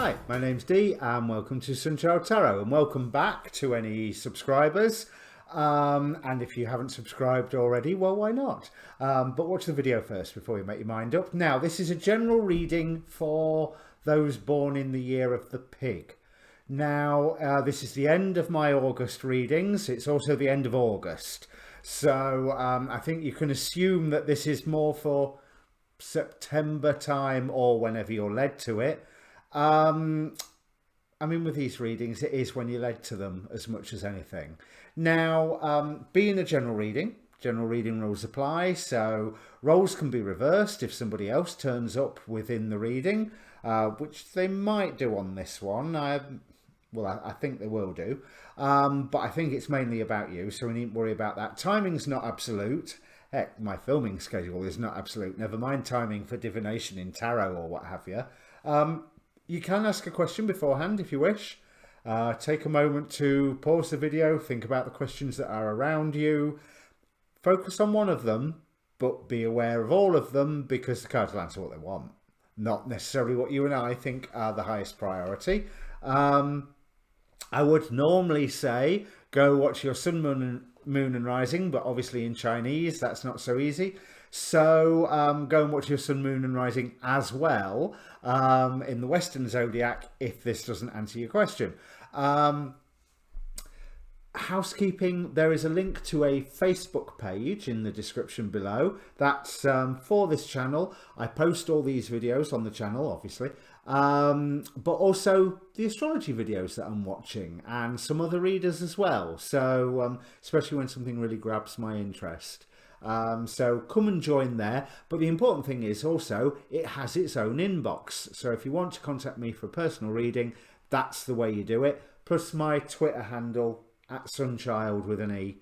Hi, my name's Dee and welcome to Untitled Tarot, and welcome back to any subscribers. And if you haven't subscribed already, well, why not? But watch the video first before you make your mind up. Now, this is a general reading for those born in the year of the pig. Now, this is the end of my August readings. It's also the end of August. So I think you can assume that this is more for September time or whenever you're led to it. I mean, with these readings, it is when you're led to them as much as anything. Now, being a general reading rules apply. So roles can be reversed if somebody else turns up within the reading, which they might do on this one. I think they will do. But I think it's mainly about you, so we needn't worry about that. Timing's not absolute. Heck, my filming schedule is not absolute. Never mind timing for divination in tarot or what have you. You can ask a question beforehand if you wish. Take a moment to pause the video, think about the questions that are around you. Focus on one of them, but be aware of all of them because the cards will answer what they want. Not necessarily what you and I think are the highest priority. I would normally say go watch your sun, moon and rising, but obviously in Chinese that's not so easy. So go and watch your sun, moon and rising as well in the Western Zodiac if this doesn't answer your question. Housekeeping, there is a link to a Facebook page in the description below. That's for this channel. I post all these videos on the channel, obviously, but also the astrology videos that I'm watching and some other readers as well. So especially when something really grabs my interest. So come and join there. But the important thing is also it has its own inbox. So if you want to contact me for a personal reading, that's the way you do it. Plus my Twitter handle @sunchild with an E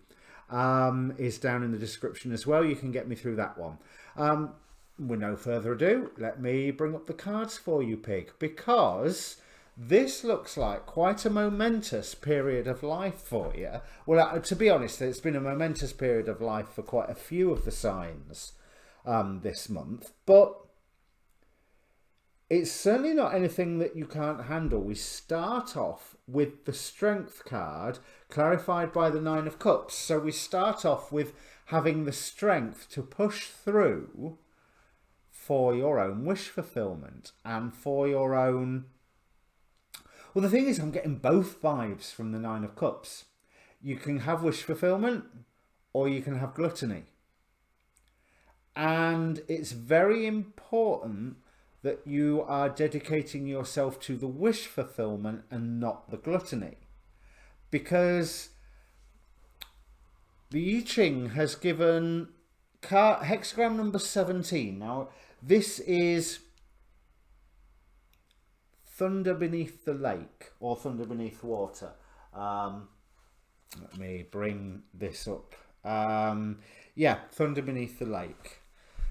is down in the description as well. You can get me through that one. With no further ado, let me bring up the cards for you, pig, because this looks like quite a momentous period of life for you. Well, to be honest, it's been a momentous period of life for quite a few of the signs this month, but it's certainly not anything that you can't handle. We start off with the Strength card, clarified by the Nine of Cups. So we start off with having the strength to push through for your own wish fulfillment and for your own... Well, the thing is, I'm getting both vibes from the Nine of Cups. You can have wish fulfillment or you can have gluttony. And it's very important that you are dedicating yourself to the wish fulfillment and not the gluttony. Because the I Ching has given hexagram number 17. Now, this is thunder beneath the lake or thunder beneath water. Let me bring this up. Yeah, thunder beneath the lake.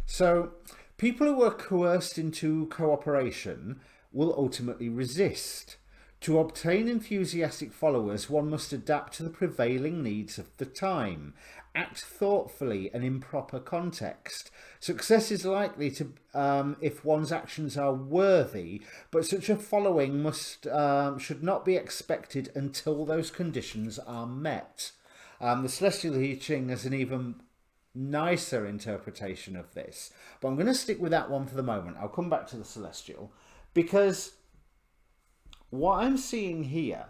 So people who are coerced into cooperation will ultimately resist. To obtain enthusiastic followers, one must adapt to the prevailing needs of the time. Act thoughtfully and in proper context. Success is likely to if one's actions are worthy, but such a following should not be expected until those conditions are met. The Celestial I Ching has an even nicer interpretation of this, but I'm going to stick with that one for the moment. I'll come back to the Celestial, because what I'm seeing here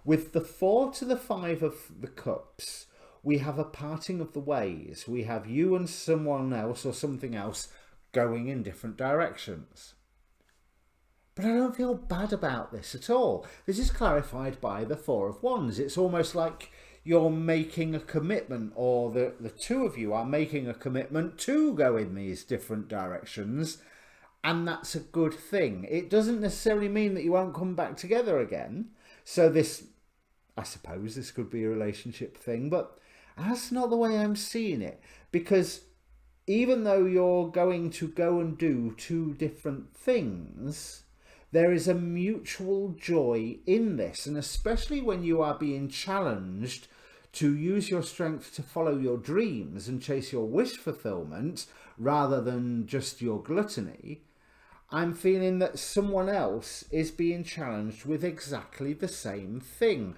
with the 4 to the 5 of the Cups, we have a parting of the ways. We have you and someone else or something else going in different directions. But I don't feel bad about this at all. This is clarified by the 4 of Wands. It's almost like you're making a commitment, or the two of you are making a commitment to go in these different directions, and that's a good thing. It doesn't necessarily mean that you won't come back together again. So this, I suppose this could be a relationship thing, but that's not the way I'm seeing it, because even though you're going to go and do two different things, there is a mutual joy in this, and especially when you are being challenged to use your strength to follow your dreams and chase your wish fulfillment rather than just your gluttony, I'm feeling that someone else is being challenged with exactly the same thing.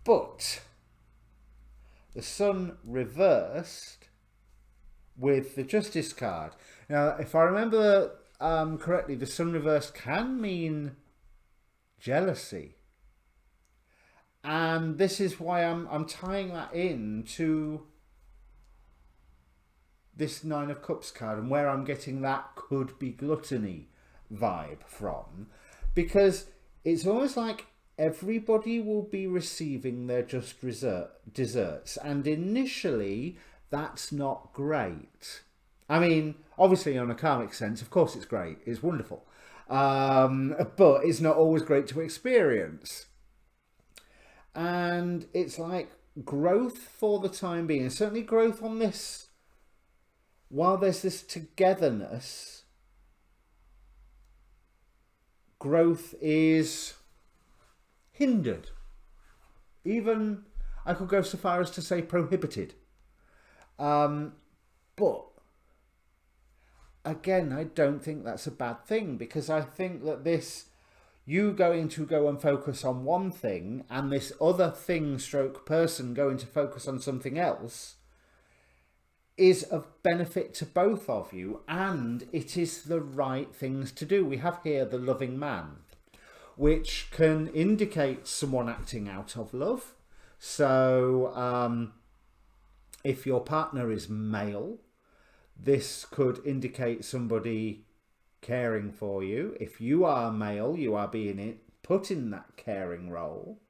But the Sun reversed with the Justice card. Now, if I remember correctly, the Sun reversed can mean jealousy. And this is why I'm tying that in to this Nine of Cups card, and where I'm getting that could be gluttony vibe from, because it's almost like everybody will be receiving their just desserts, and initially that's not great. I mean, obviously on a karmic sense, of course it's great, it's wonderful, but it's not always great to experience. And it's like growth for the time being, and certainly growth on this, while there's this togetherness, growth is hindered. Even I could go so far as to say prohibited. But again, I don't think that's a bad thing, because I think that this, you going to go and focus on one thing, and this other thing stroke person going to focus on something else, is of benefit to both of you, and it is the right things to do. We have here the loving man, which can indicate someone acting out of love. So if your partner is male, this could indicate somebody caring for you. If you are male, you are being put in that caring role.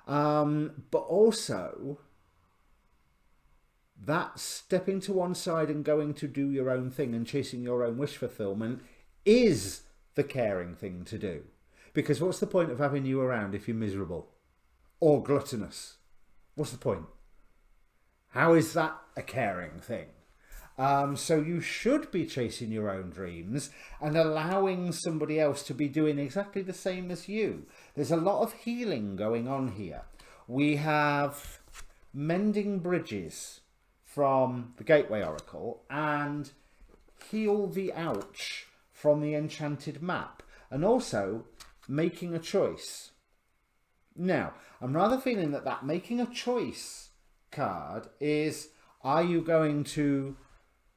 But also, that stepping to one side and going to do your own thing and chasing your own wish fulfillment is the caring thing to do. Because what's the point of having you around if you're miserable or gluttonous? What's the point? How is that a caring thing? So you should be chasing your own dreams and allowing somebody else to be doing exactly the same as you. There's a lot of healing going on here. We have mending bridges from the Gateway Oracle and heal the ouch from the Enchanted Map, and also making a choice. Now, I'm rather feeling that that making a choice card is, are you going to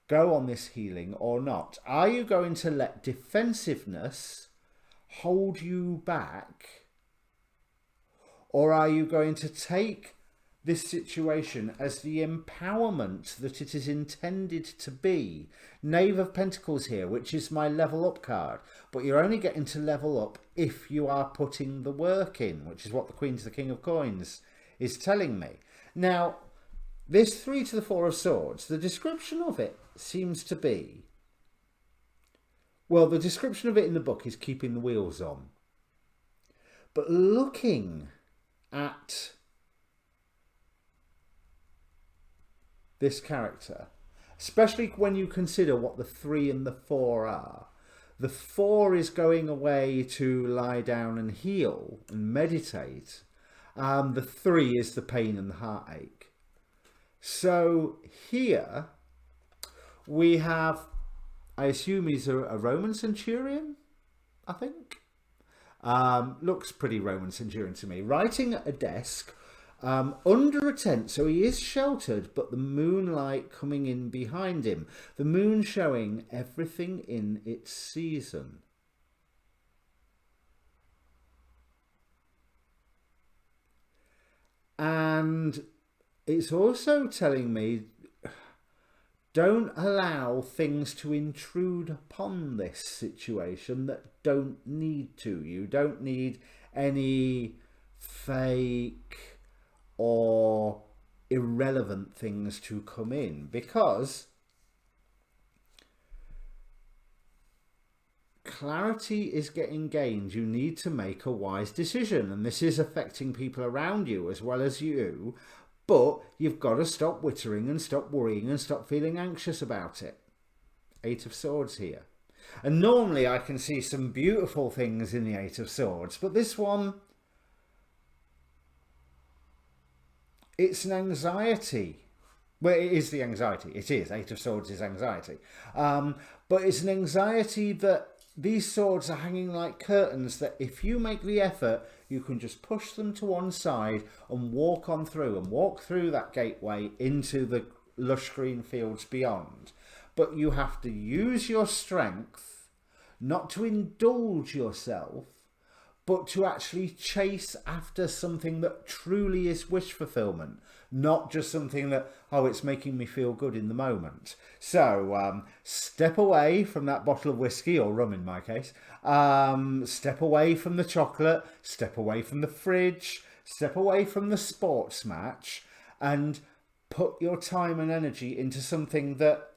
go on this healing or not? Are you going to let defensiveness hold you back? Or are you going to take this situation as the empowerment that it is intended to be? Knave of Pentacles here, which is my level up card. But you're only getting to level up if you are putting the work in, which is what the Queen to the King of Coins is telling me. Now, this 3 to the 4 of Swords, the description of it seems to be, well, the description of it in the book is keeping the wheels on. But looking at this character, especially when you consider what the 3 and the 4 are, the 4 is going away to lie down and heal and meditate. The 3 is the pain and the heartache. So here we have, I assume he's a Roman centurion, I think. Looks pretty Roman centurion to me. Writing at a desk under a tent, so he is sheltered, but the moonlight coming in behind him. The moon showing everything in its season. And it's also telling me, don't allow things to intrude upon this situation that don't need to. You don't need any fake or irrelevant things to come in, because clarity is getting gained. You need to make a wise decision, and this is affecting people around you as well as you. But you've got to stop wittering and stop worrying and stop feeling anxious about it. 8 of Swords here. And normally I can see some beautiful things in the 8 of Swords, but this one, it's an anxiety. Well, it is the anxiety. It is. 8 of Swords is anxiety. But it's an anxiety that these swords are hanging like curtains that if you make the effort, you can just push them to one side and walk on through and walk through that gateway into the lush green fields beyond. But you have to use your strength not to indulge yourself, but to actually chase after something that truly is wish fulfillment, not just something that, oh, it's making me feel good in the moment. So step away from that bottle of whiskey, or rum in my case. Step away from the chocolate, step away from the fridge, step away from the sports match, and put your time and energy into something that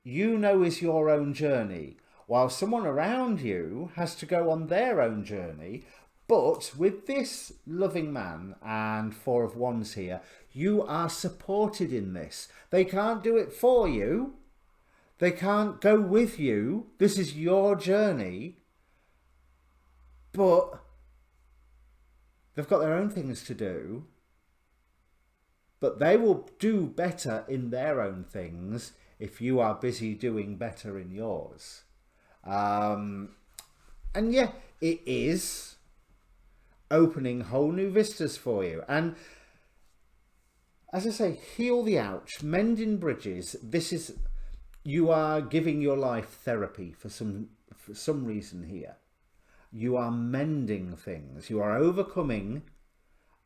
you know is your own journey, while someone around you has to go on their own journey. But with this loving man and 4 of Wands here, you are supported in this. They can't do it for you. They can't go with you. This is your journey. But they've got their own things to do. But they will do better in their own things if you are busy doing better in yours. And yeah, it is opening whole new vistas for you. And as I say, heal the ouch, mending bridges. This is, you are giving your life therapy for some reason here. You are mending things. You are overcoming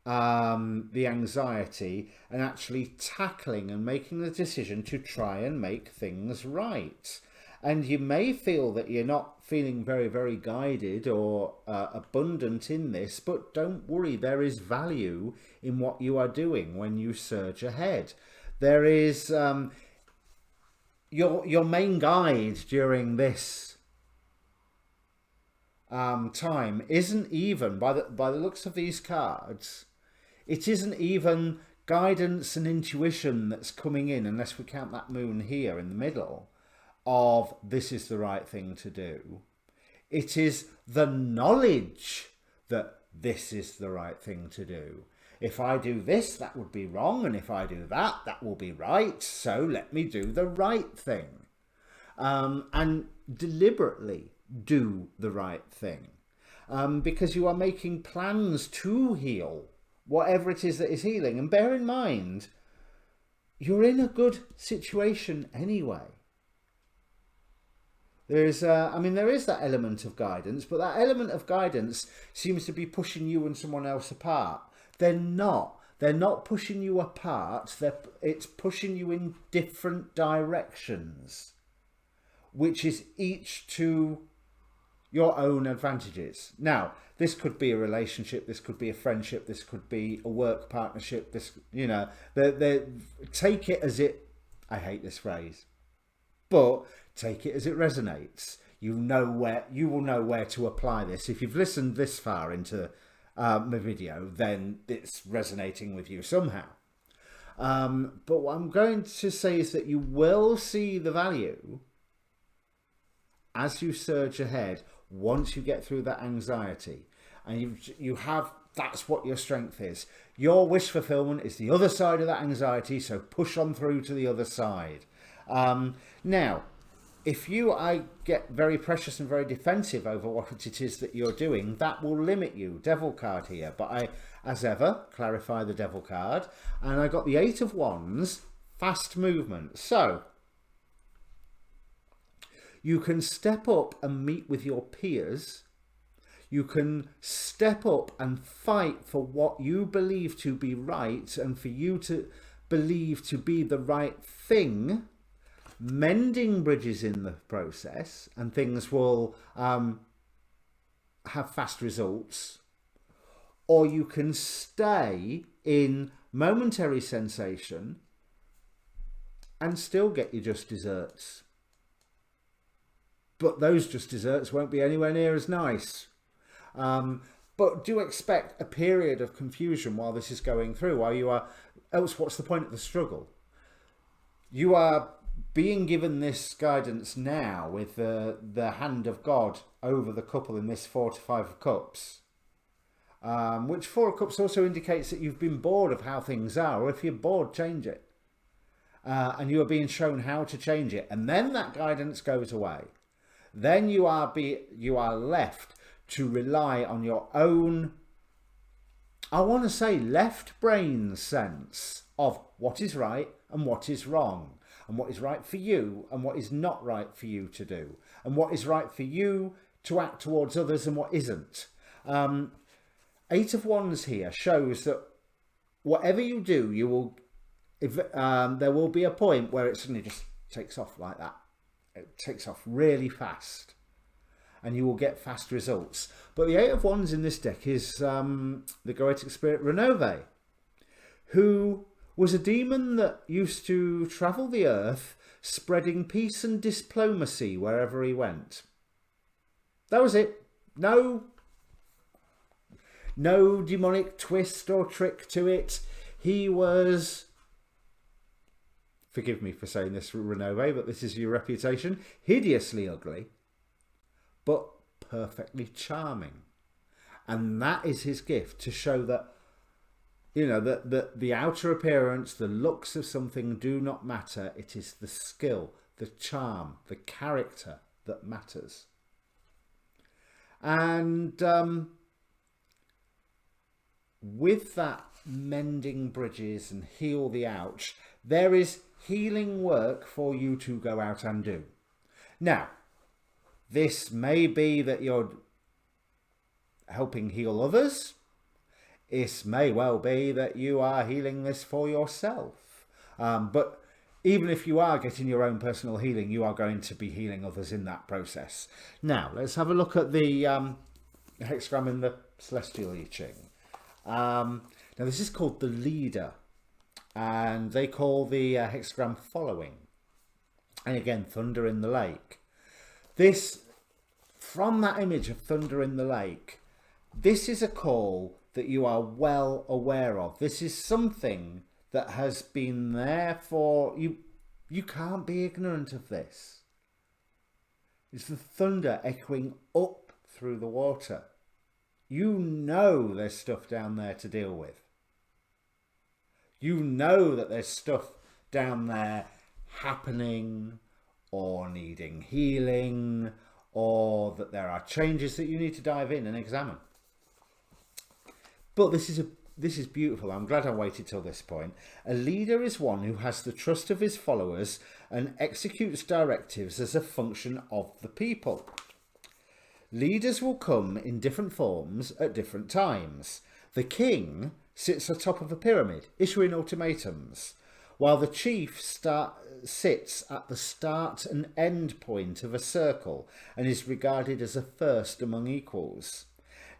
the anxiety and actually tackling and making the decision to try and make things right. And you may feel that you're not feeling very, very guided or abundant in this, but don't worry, there is value in what you are doing when you surge ahead. There is your main guide during this time isn't even, by the looks of these cards, it isn't even guidance and intuition that's coming in, unless we count that moon here in the middle, of this is the right thing to do. It is the knowledge that this is the right thing to do. If I do this, that would be wrong, and if I do that, that will be right, so let me do the right thing. And deliberately do the right thing, because you are making plans to heal whatever it is that is healing. And bear in mind, you're in a good situation anyway. There's, there is that element of guidance, but that element of guidance seems to be pushing you and someone else apart. They're not. They're not pushing you apart. It's pushing you in different directions, which is each to your own advantages. Now, this could be a relationship, this could be a friendship, this could be a work partnership. This, take it as it. I hate this phrase, but take it as it resonates. You will know where to apply this. If you've listened this far into my video, then it's resonating with you somehow. But what I'm going to say is that you will see the value as you surge ahead once you get through that anxiety. And you have, that's what your strength is. Your wish fulfillment is the other side of that anxiety, so push on through to the other side. Now, if you get very precious and very defensive over what it is that you're doing, that will limit you. Devil card here. But I, as ever, clarify the Devil card. And I got the 8 of Wands, fast movement. So, you can step up and meet with your peers. You can step up and fight for what you believe to be right and for you to believe to be the right thing, mending bridges in the process, and things will have fast results. Or you can stay in momentary sensation and still get your just desserts. But those just desserts won't be anywhere near as nice. But do expect a period of confusion while this is going through, while you are, else what's the point of the struggle? You are being given this guidance now with the hand of God over the couple in this 4 to 5 of Cups. Which 4 of Cups also indicates that you've been bored of how things are, or if you're bored, change it. And you are being shown how to change it. And then that guidance goes away. then you are left to rely on your own, I want to say, left brain sense of what is right and what is wrong, and what is right for you and what is not right for you to do, and what is right for you to act towards others and what isn't. Eight of Wands here shows that whatever you do, you will, there will be a point where it suddenly just takes off like that. It takes off really fast, and you will get fast results. But the Eight of Wands in this deck is the Goetic spirit Renove, who was a demon that used to travel the earth spreading peace and diplomacy wherever he went. That was it. No demonic twist or trick to it. He was, forgive me for saying this, Renove, but this is your reputation, hideously ugly, but perfectly charming. And that is his gift, to show that, you know, that the outer appearance, the looks of something do not matter. It is the skill, the charm, the character that matters. And with that mending bridges and heal the ouch, there is healing work for you to go out and do. Now, this may be that you're helping heal others. It may well be that you are healing this for yourself. But even if you are getting your own personal healing, you are going to be healing others in that process. Now, let's have a look at the hexagram in the Celestial I Ching. Now, this is called the leader, and they call the hexagram following. And again, thunder in the lake. This, from that image of thunder in the lake, this is a call that you are well aware of. This is something that has been there for you. You can't be ignorant of this. It's the thunder echoing up through the water. You know there's stuff down there to deal with. You know that there's stuff down there happening or needing healing, or that there are changes that you need to dive in and examine. But this is beautiful. I'm glad I waited till this point. A leader is one who has the trust of his followers and executes directives as a function of the people. Leaders will come in different forms at different times. The king sits atop of a pyramid, issuing ultimatums, while the chief sits at the start and end point of a circle and is regarded as a first among equals.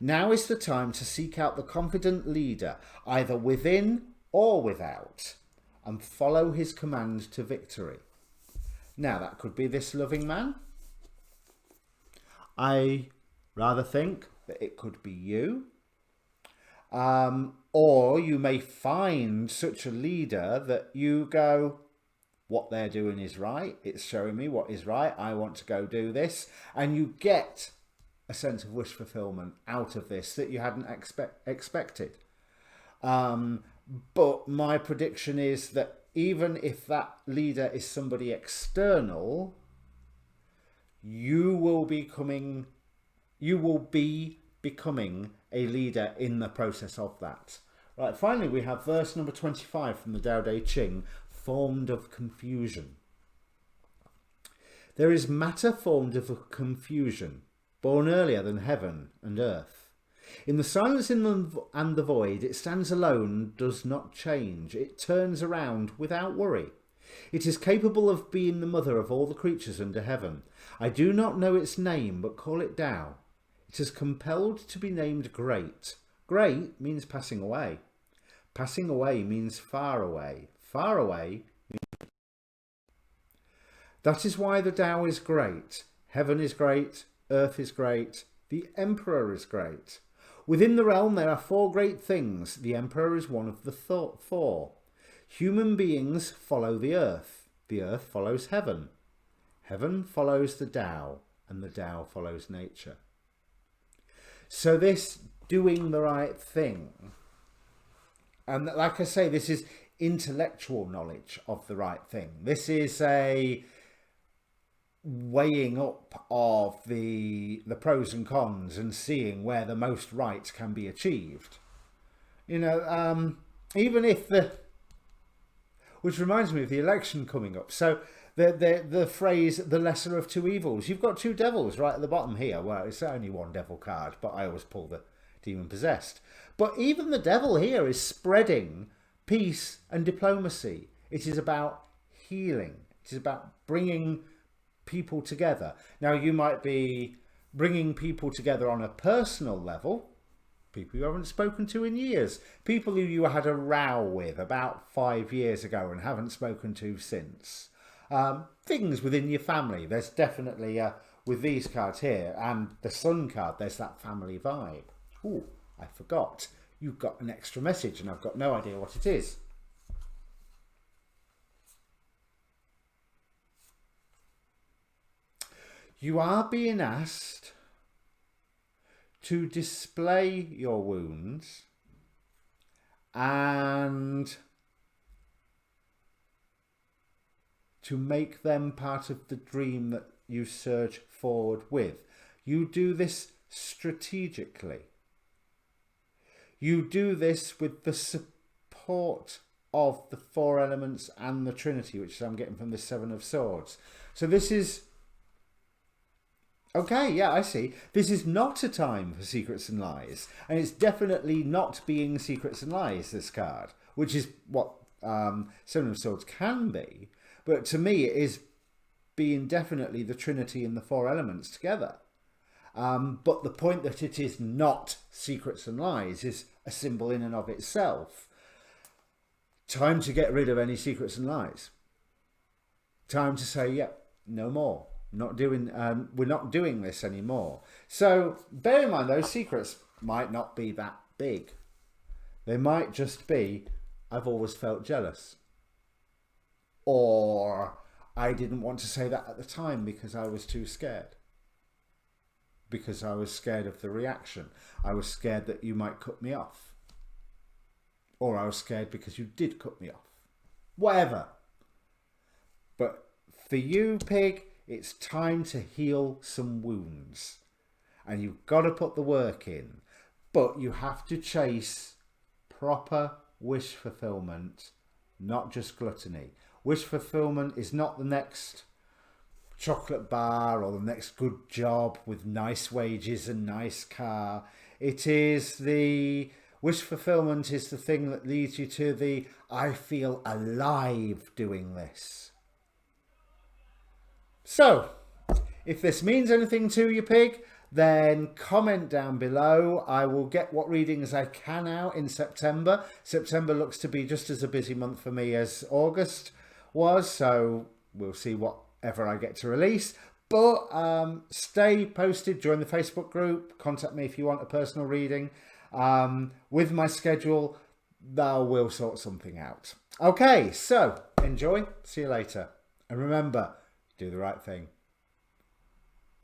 Now is the time to seek out the confident leader, either within or without, and follow his command to victory. Now, that could be this loving man. I rather think that it could be you. Or you may find such a leader that you go, what they're doing is right. It's showing me what is right. I want to go do this. And you get a sense of wish fulfillment out of this that you hadn't expected. But my prediction is that even if that leader is somebody external, you will be becoming a leader in the process of that. Right, finally we have verse number 25 from the Tao Te Ching, formed of confusion. There is matter formed of confusion, born earlier than heaven and earth. In the silence and the void, it stands alone, does not change. It turns around without worry. It is capable of being the mother of all the creatures under heaven. I do not know its name, but call it Tao. It is compelled to be named Great. Great means passing away. Passing away means far away. Far away means... That is why the Tao is great. Heaven is great. Earth is great. The Emperor is great. Within the realm there are four great things. The Emperor is one of the four. Human beings follow the earth. The earth follows heaven. Heaven follows the Tao, and the Tao follows nature. So this doing the right thing, and like I say, this is intellectual knowledge of the right thing. This is weighing up of the pros and cons and seeing where the most right can be achieved. You know, even if which reminds me of the election coming up. So the phrase, the lesser of two evils. You've got two devils right at the bottom here. Well, it's only one devil card, but I always pull the demon possessed. But even the devil here is spreading peace and diplomacy. It is about healing. It is about bringing people together. Now, you might be bringing people together on a personal level, people you haven't spoken to in years, people who you had a row with about 5 years ago and haven't spoken to since. Things within your family. There's definitely, with these cards here and the Sun card, there's that family vibe. Oh, I forgot. You've got an extra message and I've got no idea what it is. You are being asked to display your wounds and to make them part of the dream that you surge forward with. You do this strategically. You do this with the support of the four elements and the Trinity, which I'm getting from the Seven of Swords. So this is... okay, yeah, I see. This is not a time for secrets and lies. And it's definitely not being secrets and lies, this card, which is what Seven of Swords can be. But to me, it is being definitely the Trinity and the four elements together. But the point that it is not secrets and lies is a symbol in and of itself. Time to get rid of any secrets and lies. Time to say, yeah, no more. We're not doing this anymore. So bear in mind, those secrets might not be that big. They might just be, I've always felt jealous. Or I didn't want to say that at the time because I was too scared. Because I was scared of the reaction. I was scared that you might cut me off. Or I was scared because you did cut me off. Whatever. But for you, Pig, it's time to heal some wounds. And you've got to put the work in. But you have to chase proper wish fulfillment, not just gluttony. Wish fulfillment is not the next chocolate bar or the next good job with nice wages and nice car. It is the... wish fulfillment is the thing that leads you to the I feel alive doing this. So, if this means anything to you, Pig, then comment down below. I will get what readings I can out in September. September looks to be just as a busy month for me as August was, so we'll see whatever I get to release. But stay posted, join the Facebook group, contact me if you want a personal reading. With my schedule, we'll sort something out. Okay, so enjoy, see you later. And remember, do the right thing.